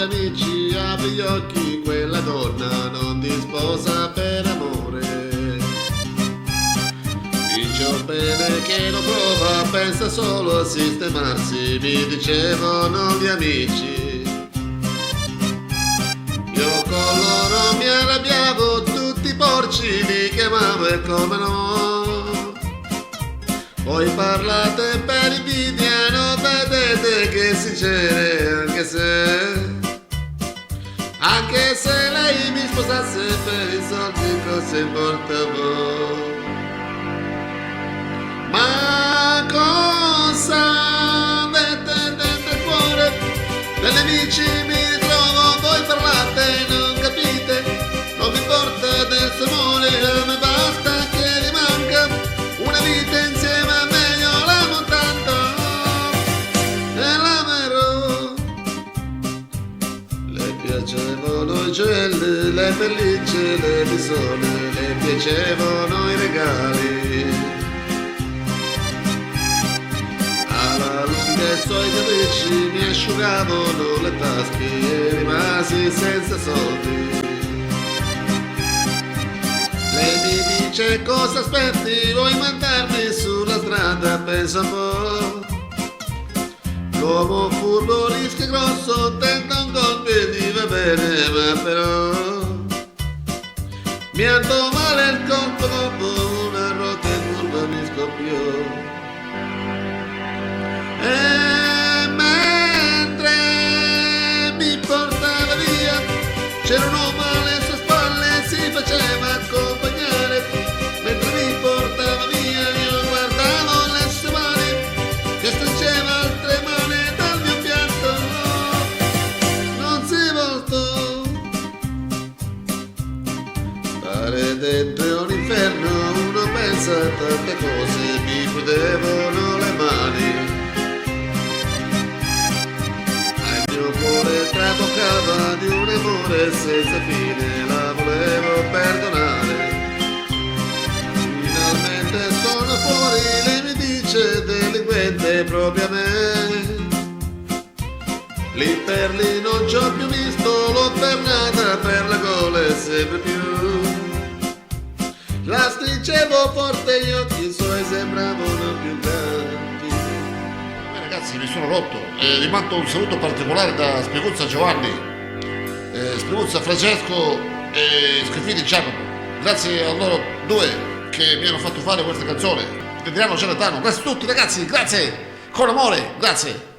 amici, apri gli occhi, quella donna non ti sposa per amore. Dice bene che lo prova, pensa solo a sistemarsi, mi dicevano gli amici. Io con loro mi arrabbiavo, tutti i porci li chiamavo e come no. Voi parlate per invidia, non vedete che sincere, anche se lei mi sposasse per i soldi cosa importa a voi. Ma cosa avete dentro il cuore? Degli amici mi ritrovo, voi parlate, non capite, non mi importa del suo amore, a me basta che gli manca una vita insieme a me, io l'amo tanto e l'amerò. Le piacevano i gioielli, le pellicce, le bisone, le piacevano i regali. I suoi capricci mi asciugavano le tasche e rimasi senza soldi. Lei mi dice cosa aspetti, vuoi mandarmi sulla strada, pensa un po'. L'uomo furbo rischia grosso, tenta un colpo e gli va bene, ma però mi andò male il colpo dopo una rotta e curva mi scoppiò. E mentre mi portava via c'era un uomo alle sue spalle, si faceva accompagnare. Mentre mi portava via io guardavo le sue mani che stringeva altre mani dal mio pianto. Non si voltò. Stare dentro un inferno, uno pensa a tante cose, mi prudevano le mani. Traboccava di un amore senza fine, la volevo perdonare. Finalmente sono fuori, lei mi dice delinquente proprio a me. Lì per lì non ci ho più visto, l'ho fermata per la gola e sempre più. La stringevo forte, gli occhi suoi sembravano più grandi. Ragazzi, mi sono rotto, vi mando un saluto particolare da Spiguzza Giovanni, Spiguzza Francesco e Schifini Giacomo. Grazie a loro due che mi hanno fatto fare questa canzone di Adriano Celentano. Grazie a tutti ragazzi, grazie, con amore, grazie.